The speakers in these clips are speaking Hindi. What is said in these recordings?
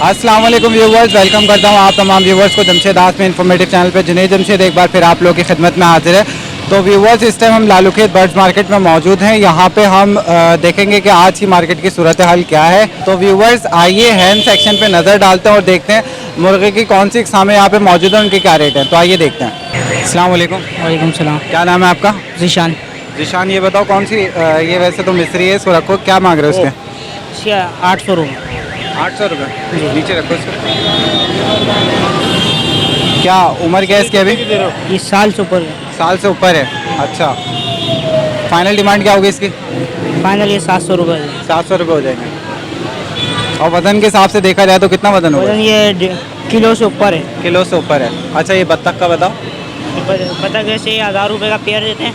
अस्सलाम वालेकुम व्यूवर्स, वेलकम करता हूँ आप तमाम व्यूवर्स को जमशेद आस में इन्फॉर्मेटिव चैनल पे। जुनैद जमशेद एक बार फिर आप लोगों की खिदमत में हाजिर है। तो व्यूवर्स, इस टाइम हम लालूखेत बर्ड्स मार्केट में मौजूद हैं। यहाँ पे हम देखेंगे कि आज की मार्केट की सूरत हाल क्या है। तो व्यूवर्स आइए हैंड सेक्शन पे नज़र डालते हैं और देखते हैं मुर्गे की कौन सी इकसामें यहाँ पे मौजूद हैं, उनके क्या रेट हैं। तो आइए देखते हैं। अस्सलाम वालेकुम। वालेकुम सलाम। क्या नाम है आपका? जीशान। जीशान, ये बताओ कौन सी ये वैसे तो मिस्री है, इसको रखो। क्या मांग रहे हो उसके? 800 रुपये। 800 रुपये। नीचे रखो इसको। क्या उम्र क्या है इसकी अभी? ये साल से ऊपर है। साल से ऊपर है। अच्छा, फाइनल डिमांड क्या होगी इसकी? फाइनल ये 700 रुपये है। 700 रुपये हो जाएंगे। और वज़न के हिसाब से देखा जाए तो कितना वज़न होगा? वजन ये किलो से ऊपर है। किलो से ऊपर है। अच्छा, ये बत्तख का बताओ। बतख वैसे 1000 रुपये का पेयर देते हैं,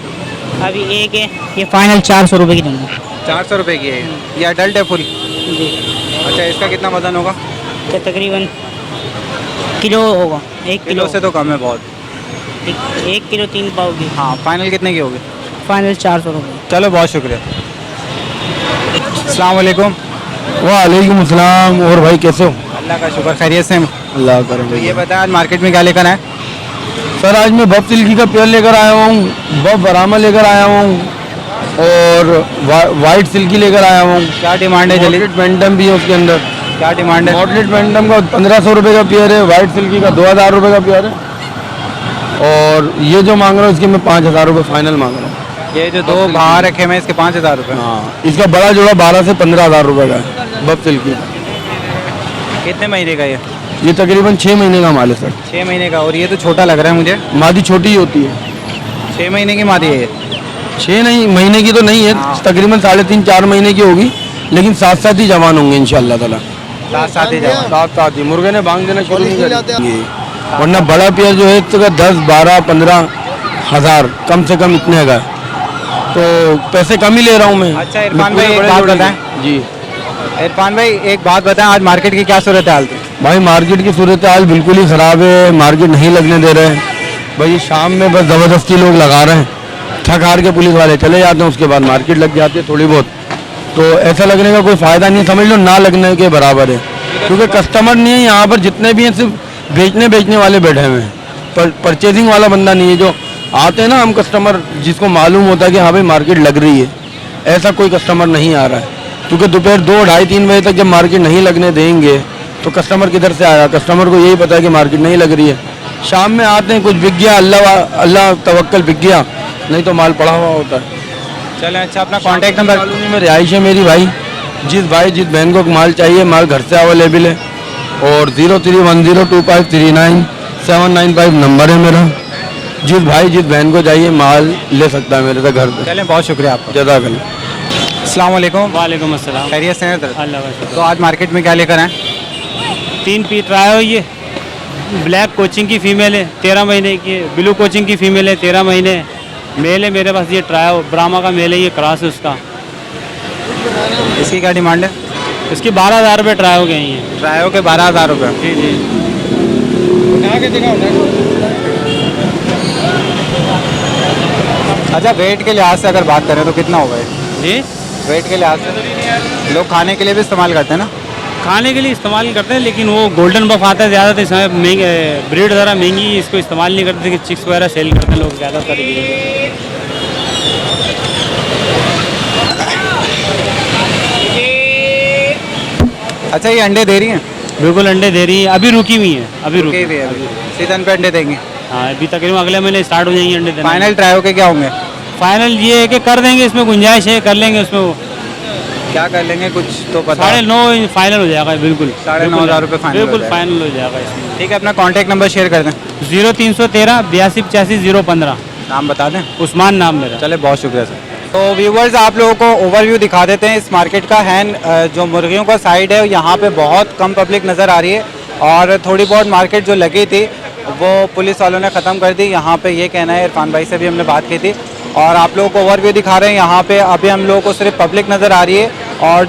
अभी एक है, ये फाइनल 400 रुपये की देंगे। 400 रुपये की है ये अडल्ट है फुल? जी। अच्छा, इसका कितना वज़न होगा? तो तकरीबन किलो होगा। 1 किलो से तो कम है बहुत। 1 किलो 3 पाव की। हाँ, फाइनल कितने की होगी? फाइनल 400 रुपये। चलो, बहुत शुक्रिया। अस्सलाम वालेकुम। वालेकुम अस्सलाम। और भाई कैसे हो? अल्लाह का शुक्र, खैरियत से हैं। अल्लाह करम। तो ये बताएं आज मार्केट में क्या लेकर आए? सर आज मैं बफ सिल्की का पेयर लेकर आया हूँ, बफ बरामा लेकर आया हूँ और वाइट सिल्की लेकर आया हूँ। क्या डिमांड है जल्दी? मॉडलेट पेंटम भी है उसके अंदर। क्या डिमांड है? मॉडलेट पेंटम का 1500 रुपये का पेयर है, वाइट सिल्की का 2000 रुपये का पेयर है। और ये जो मांग रहा हूँ इसके मैं 5000 रुपये फाइनल मांग रहा हूँ। ये जो दो बाहर रखे हुए हैं इसके 5000 रुपये। हाँ, इसका बड़ा जोड़ा 12 से 15,000 रुपये का है बफ सिल्की। कितने महीने का ये तकरीबन 6 महीने का माल है सर। 6 महीने का। और ये तो छोटा लग रहा है मुझे। मादी छोटी ही होती है। 6 महीने की मादी है ये? 6 नहीं महीने की तो नहीं है, हाँ। तकरीबन 3.5-4 महीने की होगी, लेकिन साथ साथ ही जवान होंगे इंशाल्लाह ताला। साथ साथ ही जवान। साथ साथ ही मुर्गे ने भांग देना शुरू नहीं करेंगे। वरना बड़ा पेयर जो है इसका 10, 12, 15 हज़ार कम से कम इतने का है। तो पैसे कम ही ले रहा हूँ मैं। अच्छा इरफान मैं भाई, एक बड़े बात जोड़े बताएं। जी इरफान भाई, एक बात बताएं, आज मार्केट की क्या सूरत हाल थी? भाई, मार्केट की सूरत हाल बिल्कुल ही ख़राब है। मार्केट नहीं लगने दे रहे हैं भाई। शाम में बस ज़बरदस्ती लोग लगा रहे हैं, थक हार के पुलिस वाले चले जाते हैं, उसके बाद मार्केट लग जाती है थोड़ी बहुत। तो ऐसा लगने का कोई फ़ायदा नहीं है, समझ लो ना लगने के बराबर है। क्योंकि कस्टमर नहीं है यहाँ पर, जितने भी हैं सिर्फ बेचने वाले बैठे हुए हैं। परचेजिंग वाला बंदा नहीं है। जो आते हैं ना हम कस्टमर, जिसको मालूम होता है कि हाँ भाई मार्केट लग रही है, ऐसा कोई कस्टमर नहीं आ रहा है। क्योंकि दोपहर 2, 2:30, 3 बजे तक जब मार्केट नहीं लगने देंगे तो कस्टमर किधर से आएगा? कस्टमर को यही पता है कि मार्केट नहीं लग रही है। शाम में आते हैं, कुछ बिक गया, अल्लाह तवक्कल बिक गया, नहीं तो माल पड़ा हुआ होता है। चलें, अच्छा अपना कॉन्टैक्ट नंबर? कॉलोनी में रिहाइश है मेरी भाई। जिस बहन को माल चाहिए, माल घर से अवेलेबल है। और 03102539 नंबर है मेरा। जिस बहन को चाहिए माल ले सकता है मेरे से घर से। चलें, बहुत शुक्रिया आपका। जज़ाकल्लाह। अस्सलाम वालेकुम। वालेकुम अस्सलाम। खैरियत से हैं? अल्लाह का शुक्र। तो आज मार्केट में क्या लेकर आए? 3 पीस आया ये ब्लैक कोचिंग की फीमेल है, 13 महीने की है। ब्लू कोचिंग की फीमेल है, 13 महीने। मेल है मेरे पास, ये ट्रायो ब्राह्मा का मेल है, ये क्रॉस है उसका। इसकी क्या डिमांड है? इसकी 12,000 रुपये ट्रायो के हैं। ट्रायो के 12,000 रुपये। जी जी। अच्छा, वेट के लिहाज से अगर बात करें तो कितना होगा ये? जी, वेट के लिहाज से लोग खाने के लिए भी इस्तेमाल करते हैं ना? खाने के लिए इस्तेमाल करते हैं, लेकिन वो गोल्डन बफ आता है ज़्यादा, तो इसमें महंगे ब्रीड ज़रा महंगी, इसको इस्तेमाल नहीं करते कि चिक्स वगैरह सेल करते हैं लोग ज़्यादातर। अच्छा, ये अंडे दे रही हैं? बिल्कुल अंडे दे रही है, अभी रुकी हुई है, अभी रुकी रुके हुए हैं अभी। सीजन पे अंडे देंगे? हाँ, अभी तकरीबन अगले महीने स्टार्ट हो जाएंगे अंडे देना। फाइनल ट्रायो के क्या होंगे? फाइनल ये है कि कर देंगे, इसमें गुंजाइश है, कर लेंगे उसमें। वो क्या कर लेंगे कुछ तो पता? 9.5 फाइनल हो जाएगा। बिल्कुल 9,500 रुपये फाइनल हो बिल्कुल जाएगा। फाइनल हो जाएगा इसमें। ठीक है, अपना कॉन्टैक्ट नंबर शेयर कर दें। 0313 82 015। नाम बता दें। उस्मान नाम मेरा। चले, बहुत शुक्रिया सर। तो व्यूवर्स, आप लोगों को ओवरव्यू दिखा देते हैं इस मार्केट का। है जो मुर्गियों का साइड है, यहाँ पे बहुत कम पब्लिक नज़र आ रही है और थोड़ी बहुत मार्केट जो लगी थी वो पुलिस वालों ने ख़त्म कर दी। यहाँ पे ये कहना है, इरफान भाई से भी हमने बात की थी और आप लोगों को ओवरव्यू दिखा रहे हैं। यहाँ पे अभी हम लोगों को सिर्फ पब्लिक नज़र आ रही है और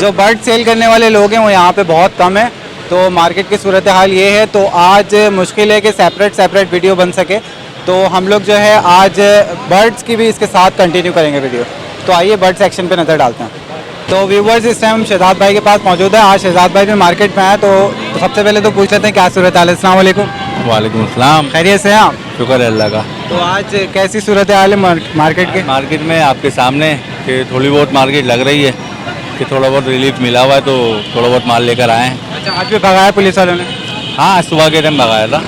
जो बर्ड सेल करने वाले लोग हैं वो यहाँ पे बहुत कम है। तो मार्केट की सूरत हाल ये है। तो आज मुश्किल है कि सेपरेट वीडियो बन सके, तो हम लोग जो है आज बर्ड्स की भी इसके साथ कंटिन्यू करेंगे वीडियो। तो आइए बर्ड सेक्शन पे नज़र डालते हैं। तो व्यूवर्स इस टाइम शहजाद भाई के पास मौजूद है। आज शहजाद भाई भी मार्केट में आए तो सबसे पहले तो पूछ लेते हैं क्या सूरत हाल है। अस्सलाम वालेकुम। वालेकुम अस्सलाम। खैरियत से हैं आप? शुक्र है अल्लाह का। तो आज कैसी सूरत हाल है मार्केट के? मार्केट में आपके सामने कि थोड़ी बहुत मार्केट लग रही है कि थोड़ा बहुत रिलीफ मिला हुआ है तो थोड़ा बहुत माल लेकर आए हैं। अच्छा, आज भी भगाया पुलिस वालों ने? हाँ, सुबह के टाइम भगाया था,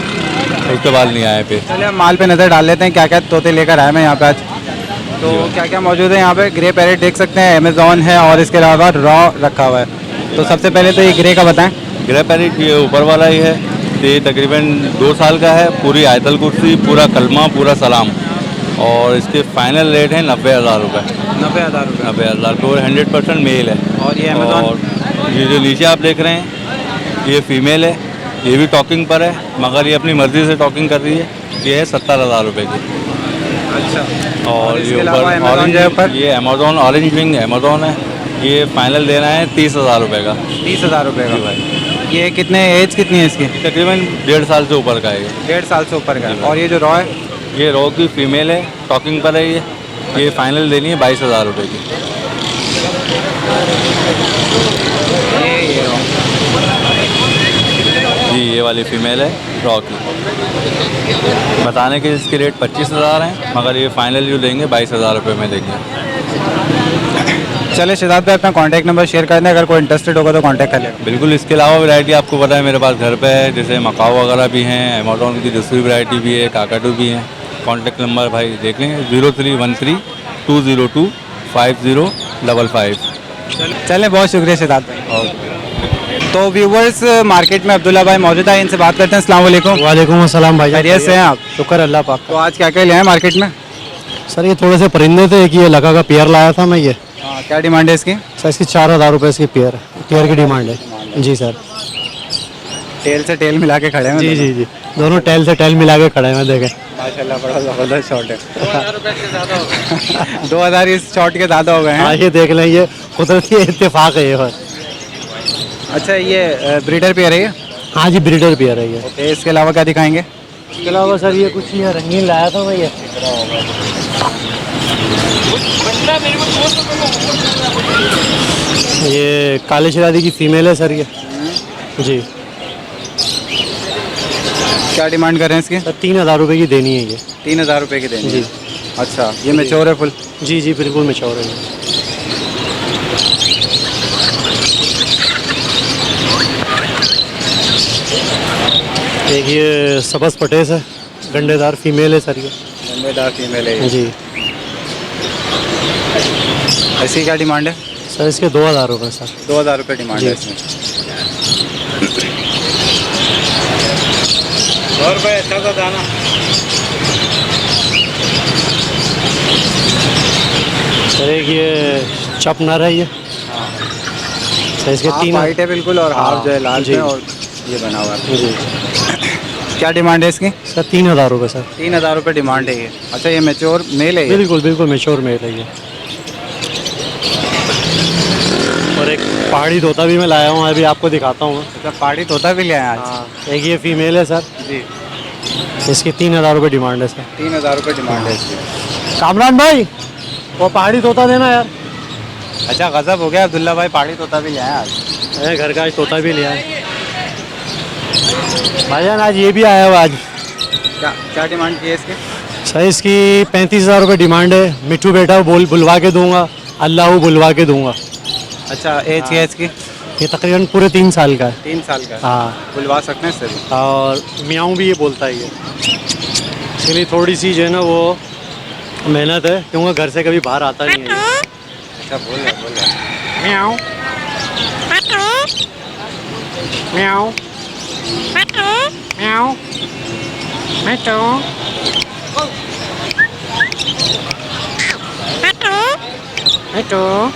उसके बाद नहीं आए फिर। चलिए हम माल पे नज़र डाल लेते हैं क्या क्या तोते लेकर आए मैं यहाँ पे आज। तो क्या क्या मौजूद है यहाँ पे? ग्रे पैरेट देख सकते हैं, अमेजोन है और इसके अलावा रॉ रखा हुआ है। तो सबसे पहले तो ये ग्रे का बताएं। ग्रे पैरेट ये ऊपर वाला ही है, ये तकरीबन 2 साल का है, पूरी आयतल कुर्सी, पूरा कलमा, पूरा सलाम, और इसके फाइनल रेट है 90,000 रुपये। 90,000 रुपये? 90,000 रुपये और 100% मेल है। और ये अमेजोन? और ये जो नीचे आप देख रहे हैं ये फीमेल है, ये भी टॉकिंग पर है मगर ये अपनी मर्ज़ी से टॉकिंग कर रही है। ये है 70,000 रुपये की। अच्छा, और इसके ये अलावा ऊपर Amazon जो है ऊपर? ये अमेजोन ऑरेंज विंग अमेजोन है, ये फाइनल देना है 30,000 रुपये का। 30,000 रुपये का? जी भाई। ये कितने एज कितनी है इसकी? तकरीबन 1.5 साल से ऊपर का है ये। 1.5 साल से ऊपर का। जी भाई। और ये जो रॉ है? ये रॉ की फीमेल है, टॉकिंग पर है ये फाइनल देनी है 22,000 रुपये की। ये रॉ। जी, ये वाली फीमेल है रॉ की। बताने के इसके रेट 25,000 हैं मगर ये फाइनल जो देंगे 22,000 रुपये में देंगे। चले शहजाद भाई अपना कॉन्टैक्ट नंबर शेयर कर दें, अगर कोई इंटरेस्टेड होगा तो कॉन्टैक्ट कर लेगा। बिल्कुल, इसके अलावा वैरायटी आपको पता है मेरे पास घर पे है, जैसे मकाओ वगैरह भी हैं, अमेजोन की दूसरी वैरायटी भी है, काकाटू भी हैं। कॉन्टैक्ट नंबर भाई देख लेंगे 0313 202 5055। चलें, बहुत शुक्रिया शहजाद भाई। तो व्यूवर्स मार्केट में अब्दुल्ला भाई मौजूद है, इनसे बात करते हैं। अस्सलाम वालेकुम। वालेकुम अस्सलाम भाई। खैरियत से हैं आप? शुक्र अल्लाह पाक तो आज क्या क्या ले आए मार्केट में? का। सर ये थोड़े से परिंदे थे, एक ये लगा का पेयर लाया था मैं ये। हाँ, क्या डिमांड है इसकी? सर इसकी 4,000 रुपये इसकी पेयर की डिमांड है। जी सर। टेल से टेल मिला के खड़े हैं। जी जी जी, दोनों टेल से टेल मिला के खड़े हैं, देखें। माशाल्लाह, बड़ा ज़बरदस्त शॉट है। 2,000 इस शॉट के ज़्यादा हो गए हाँ हैं। ये देख लें, ये कुदरती इत्तेफाक है ये बस। अच्छा, ये ब्रीडर पेयर है ये? हाँ जी, ब्रीडर पेयर है ये। ओके, इसके अलावा क्या दिखाएंगे? इसके अलावा सर ये कुछ ये रंगीन लाया था मैं ये। ये काले शरादी की फीमेल है सर ये। जी। क्या डिमांड कर रहे हैं इसकी? सर 3,000 रुपये की देनी है ये। 3,000 रुपये की देनी जी। है। अच्छा, ये मैच्योर है फुल? जी जी, बिल्कुल मैच्योर है ये। एक ये सबस पटेस है, गंडेदार फीमेल है सर ये। गंडेदार फीमेल है ये। जी। ऐसी क्या डिमांड है? सर इसके 2,000 रुपये सर। 2,000 रुपये डिमांड जी। है इसमें। अच्छा सा दाना। सर एक ये चप नर है ये। सर इसके हाफ 3 वाइट है बिल्कुल और हाफ जो है लाल जी। है और ये बना हुआ है। जी। क्या डिमांड है इसकी? सर 3,000 रुपये सर। 3,000 रुपये डिमांड है ये। अच्छा, ये मैच्योर मेल है ये? बिल्कुल बिल्कुल मैच्योर मेल है ये। और एक पहाड़ी तोता भी मैं लाया हूँ, अभी आपको दिखाता हूँ। अच्छा, पहाड़ी तोता भी ले आए आज? हाँ, एक ये फीमेल है सर। जी। इसकी 3,000 रुपये डिमांड है सर। 3,000 रुपये डिमांड है इसकी। कामरान भाई वो पहाड़ी तोता देना यार। अच्छा, गजब हो गया, अब्दुल्ला भाई पहाड़ी तोता भी ले आए आज। अरे घर का आज तोता भी लिया है भाईजान, आज ये भी आया हुआ आज। क्या क्या डिमांड की है इसकी? सर इसकी 35,000 रुपये डिमांड है। मिट्टू बेटा बुलवा के दूंगा, अल्लाह बुलवा के दूंगा। अच्छा, एज क्या है इसकी? ये तकरीबन पूरे 3 साल का है। 3 साल का? हाँ। बुलवा सकते हैं इससे भी? और मियाऊँ भी ये बोलता है ये। इसके लिए थोड़ी सी जो है ना वो मेहनत है, क्योंकि घर से कभी बाहर आता नहीं है ये। अच्छा, बोल रहा है। म्याऊं म्याऊं म्याऊं म्याऊं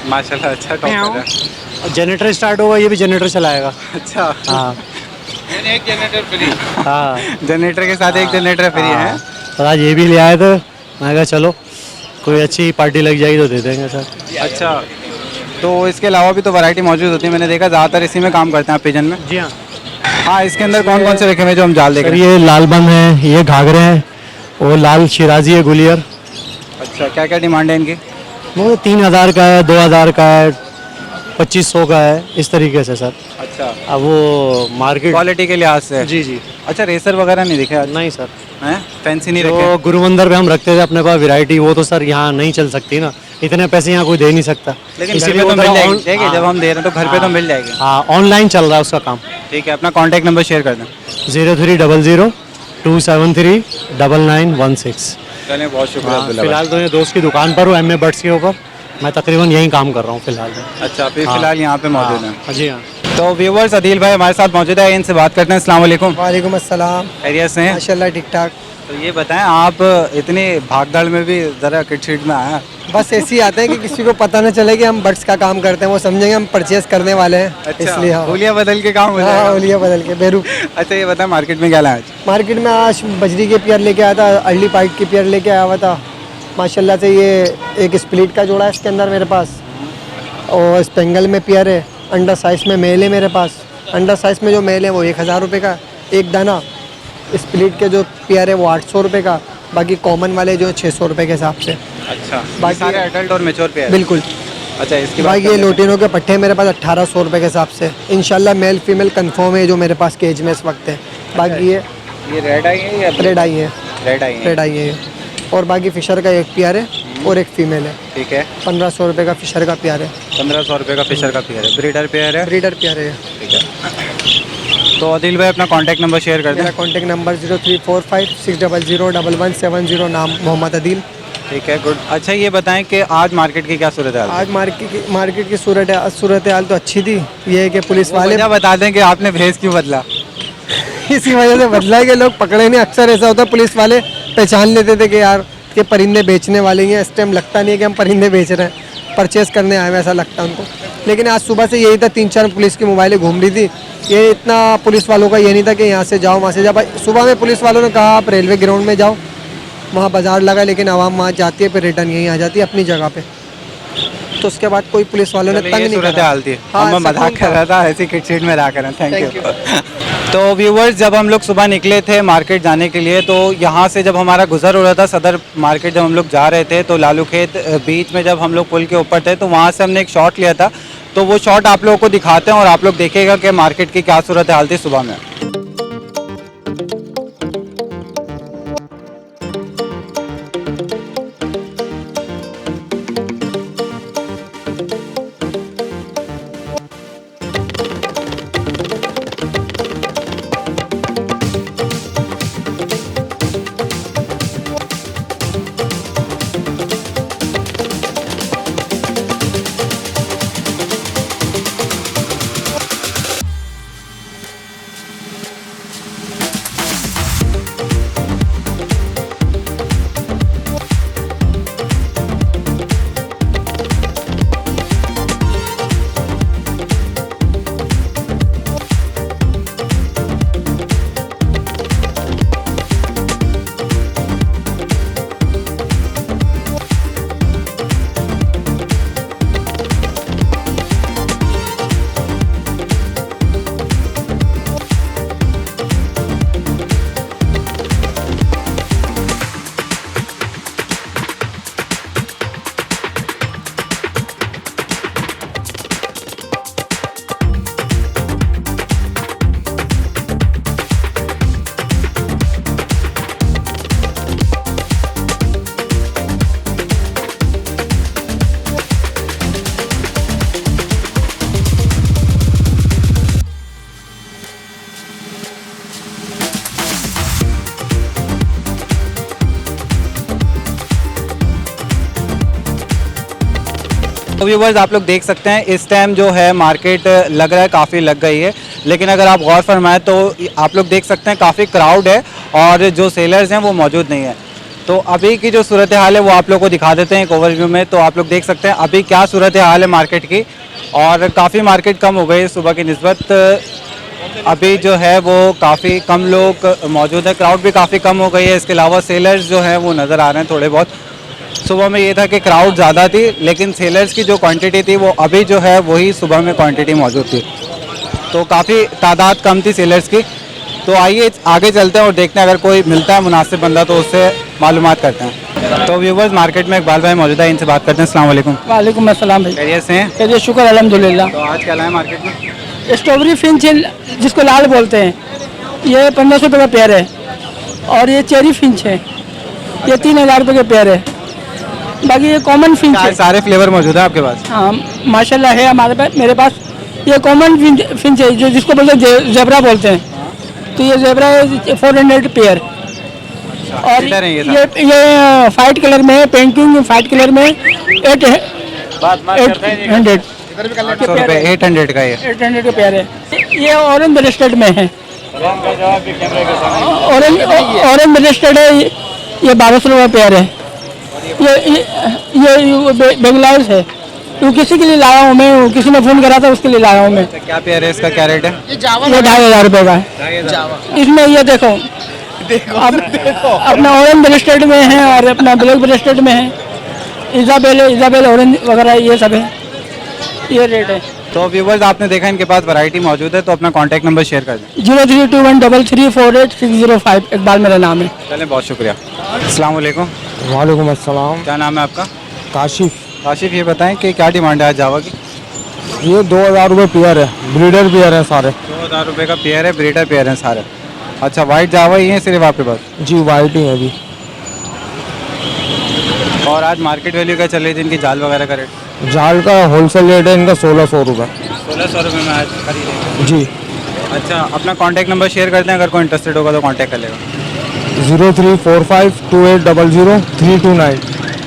माशाल्लाह, अच्छा टॉप कर रहा है। जनरेटर स्टार्ट होगा, ये भी जनरेटर चलाएगा। अच्छा, हाँ एक जनरेटर फ्री। हाँ। जनरेटर के साथ एक जनरेटर फ्री है। तो आज ये भी ले आए थे, मैं कहा चलो कोई अच्छी पार्टी लग जाएगी तो दे देंगे सर। अच्छा, तो इसके अलावा भी तो वैरायटी मौजूद होती है, मैंने देखा ज़्यादातर इसी में काम करते हैं आप पिजन में। जी हाँ। हाँ, इसके अंदर कौन कौन से रखे हुए जो हम जाल देख सर रहे हैं? ये लाल बंद है, ये घाघरे हैं, और लाल शिराजी है गुलियर। अच्छा, क्या क्या डिमांड है इनकी? वो 3,000 का है, 2,000 का है, 2500 का है, इस तरीके से सर। अच्छा, अब वो मार्केट क्वालिटी के लिहाज से। जी जी अच्छा, रेसर वगैरह नहीं दिखे आज? नहीं सर, हैं, फैंसी नहीं जो रखे? गुरु मंदिर पे हम रखते थे अपने पास वैरायटी, वो तो सर यहाँ नहीं चल सकती ना, इतने पैसे यहाँ कोई दे नहीं सकता। लेकिन घर इसीलिए पे तो वो मिल थोड़ा जाएगी, ऑन- ठीक है, जब हम दे रहे हैं तो घर पे तो मिल जाएगी। हाँ, ऑनलाइन चल रहा है उसका काम। ठीक है, अपना कॉन्टैक्ट नंबर शेयर कर दें। 0300 273 9916। चलिए, बहुत शुक्रिया अब्दुल्ला भाई। फिलहाल तो ये दोस्त की दुकान पर हूँ, MA बड्स के ऊपर। मैं तकरीबन यहीं काम कर रहा हूँ फिलहाल में। अच्छा, अभी फिलहाल यहाँ पे मौजूद हैं। हाँ जी हाँ। तो व्यूवर्स, अदील भाई हमारे साथ मौजूद है, इनसे बात करते हैं। अस्सलाम वालेकुम। वालेकुम अस्सलाम। खैरियत से हैं? माशाल्लाह ठीक ठाक। तो ये बताएं, आप इतनी भागदौड़ में भी ज़रा किट शीट में आए हैं। बस ऐसे ही आते हैं कि किसी को पता न चले कि हम बड्स का काम करते हैं, वो समझेंगे हम परचेज करने वाले हैं, इसलिए। हाँ, हुलिया बदल के काम हो हाँ, जाएगा। हुलिया बदल के बेरू। अच्छा, ये बताएं, मार्केट में क्या लाया आज? मार्केट में आज बजरी के पेयर लेके आया था, अर्ली पाइट के पेयर लेके आया हुआ था। माशाल्लाह से ये एक स्प्लिट का जोड़ा है इसके अंदर मेरे पास, और स्पेंगल में पेयर है। अंडर साइज़ में मेल है मेरे पास। अंडर साइज़ में जो मेल है वो 1000 रुपये का एक दाना। स्प्लिट के जो पेयर है वो 800 रुपये का। बाकी कॉमन वाले जो 600 रुपये के हिसाब से। अच्छा, बाकी सारे एडल्ट और मैच्योर पे है? बिल्कुल। अच्छा, इसके बाकी ये लोटिनों के पट्टे मेरे पास 1800 रुपये के हिसाब से। इंशाल्लाह मेल फीमेल कंफर्म है जो मेरे पास केज में इस वक्त है। बाकी ये रेड आई है या रेड आई है, रेड आई है? रेड आई है ये। और बाकी फिशर का एक पेयर है और एक फीमेल है। ठीक है, 1500 रुपये का फिशर का पेयर है। 1500 रुपये का फिशर का पेयर है। ब्रीडर पेयर है? ब्रीडर पेयर है। ठीक है। तो अदिल भाई अपना कॉन्टैक्ट नंबर शेयर कर दें। मेरा कॉन्टेक्ट नंबर 0345 600 1170, नाम मोहम्मद अदील। ठीक है, गुड। अच्छा, ये बताएं कि आज मार्केट की क्या सूरत है? आज मार्केट की सूरत हाल तो अच्छी थी। ये है कि पुलिस वाले वजह बता दें कि आपने भेज क्यों बदला? इसी वजह से बदला है कि लोग पकड़े नहीं। अक्सर ऐसा होता है, पुलिस वाले पहचान लेते थे कि यार ये परिंदे बेचने वाले हैं। इस टाइम लगता नहीं है कि हम परिंदे बेच रहे हैं, परचेस करने आए हैं, ऐसा लगता है उनको। लेकिन आज सुबह से यही था, 3-4 पुलिस की मोबाइलें घूम रही थी। ये इतना पुलिस वालों का ये नहीं था कि यहाँ से जाओ वहाँ से जाओ। सुबह में पुलिस वालों ने कहा आप रेलवे ग्राउंड में जाओ, वहाँ बाजार लगा, लेकिन आवाम वहाँ जाती है, फिर रिटर्न यहीं आ जाती है अपनी जगह पे। तो उसके बाद कोई पुलिस वालों ने चलिए, तंग ये नहीं सूरत करा। हाल थी। हाँ, मैं मजाक सुकून कर था। रहा था, ऐसी किट शीट में रहा करें। Thank you. तो व्यूवर्स, जब हम लोग सुबह निकले थे मार्केट जाने के लिए, तो यहाँ से जब हमारा गुजर हो रहा था सदर मार्केट, जब हम लोग जा रहे थे, तो लालू खेत बीच में जब हम लोग पुल के ऊपर थे, तो वहाँ से हमने एक शॉट लिया था। तो वो शॉट आप लोगों को दिखाते हैं और आप लोग देखिएगा कि मार्केट की क्या सूरत हाल थी सुबह में। तो व्यूवर्स, आप लोग देख सकते हैं इस टाइम जो है मार्केट लग रहा है काफ़ी लग गई है, लेकिन अगर आप गौर फरमाएं तो आप लोग देख सकते हैं काफ़ी क्राउड है और जो सेलर्स हैं वो मौजूद नहीं है। तो अभी की जो सूरत हाल है वो आप लोग को दिखा देते हैं एक ओवरव्यू में। तो आप लोग देख सकते हैं अभी क्या सूरत हाल है मार्केट की, और काफ़ी मार्केट कम हो गई है सुबह की निस्बत। अभी जो है वो काफ़ी कम लोग मौजूद है, क्राउड भी काफ़ी कम हो गई है। इसके अलावा सेलर्स जो हैं वो नज़र आ रहे हैं थोड़े बहुत। सुबह में ये था कि क्राउड ज़्यादा थी, लेकिन सेलर्स की जो क्वांटिटी थी वो अभी जो है वही सुबह में क्वांटिटी मौजूद थी। तो काफ़ी तादाद कम थी सेलर्स की। तो आइए आगे चलते हैं और देखते हैं अगर कोई मिलता है मुनासिब बंदा तो उससे मालूमात करते हैं। तो व्यूवर्स मार्केट में इकबाल भाई मौजूद है, इनसे बात करते हैं। अस्सलाम वालेकुम। वालेकुम अस्सलाम भाई। खैरियत से हैं? चलिए शुक्र अल्हम्दुलिल्लाह। तो आज क्या लाए मार्केट में? स्ट्रॉबेरी फिंच जिसको लाल बोलते हैं, ये 1500 रुपये का पेयर है। और ये चेरी फिंच है, ये 3000 रुपये का पेयर है। बाकी ये कॉमन फिंच है। सारे फ्लेवर मौजूद है आपके पास? हाँ माशाल्लाह है हमारे पास, मेरे पास। ये कॉमन फिंच है जो जिसको बोलते हैं जेबरा बोलते हैं। तो ये जेबरा है 400 पेयर। और किधर है ये फाइट कलर में है, पेंटिंग फाइट कलर में 800 800 का ये 800 का पेयर है। ये ऑरेंज ब्रेस्टेड में है, ऑरेंज ब्रेस्टेड है, ये 1200 रुपये पेयर है। ये बेंगलाउज है, तो किसी के लिए लाया हूँ मैं, किसी ने फ़ोन करा था उसके लिए लाया हूँ मैं। क्या पेयर है इसका, क्या रेट है? ये 2500 रुपये का है। इसमें ये देखो अपना ऑरेंज ब्रेस्टेड में है और अपना ब्लैक ब्रेस्टेड में है। इजाबेल ऑरेंज वगैरह ये सब है, ये रेट है। तो व्यूवर्स आपने देखा इनके पास वैरायटी मौजूद है, तो अपना कॉन्टैक्ट नंबर शेयर कर दें। 03213348 इकबाल मेरा नाम है। चलें, बहुत शुक्रिया। अस्सलाम वालेकुम। वालेकुम अस्सलाम। क्या नाम है आपका? काशिफ। काशिफ, ये बताएं कि क्या डिमांड है आज जावा की? ये 2000 रुपये पेयर है, ब्रीडर पेयर है सारे। 2000 रुपये का पेयर है, ब्रीडर पेयर है सारे। अच्छा, वाइट जावा ही है सिर्फ आपके पास? जी वाइट ही है अभी। और आज मार्केट वैल्यू क्या चल रही थी इनकी जाल वगैरह का रेट? जाल का होलसेल रेट है इनका 1600 रुपये। 1600 रुपये में आज खरीदेंगे? जी। अच्छा, अपना कॉन्टैक्ट नंबर शेयर कर दें, अगर कोई इंटरेस्टेड होगा तो कॉन्टैक्ट कर लेगा। 034528000329।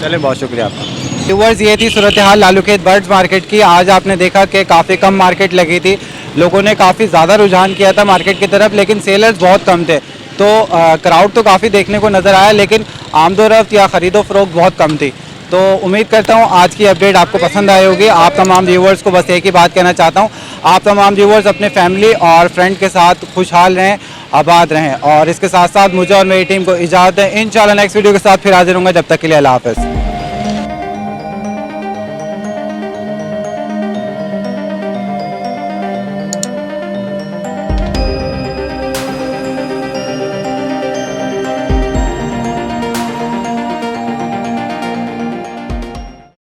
चले, बहुत शुक्रिया आपका। व्यूअर्स, ये थी सूरत हाल लालूखेत बर्ड्स मार्केट की। आज आपने देखा कि काफ़ी कम मार्केट लगी थी, लोगों ने काफ़ी ज़्यादा रुझान किया था मार्केट की तरफ, लेकिन सेलर्स बहुत कम थे। तो क्राउड तो काफ़ी देखने को नज़र आया, लेकिन आमदोरफ्त या ख़रीदो फ़रोख्त बहुत कम थी। तो उम्मीद करता हूँ आज की अपडेट आपको पसंद आई होगी। आप तमाम व्यूवर्स को बस एक ही बात कहना चाहता हूँ, आप तमाम व्यूवर्स अपने फैमिली और फ्रेंड के साथ खुशहाल रहें, आबाद रहें। और इसके साथ साथ मुझे और मेरी टीम को इजाज़त दें। इंशाल्लाह नेक्स्ट वीडियो के साथ फिर हाजिर होंगे, जब तक के लिए अल्लाह हाफ़िज़।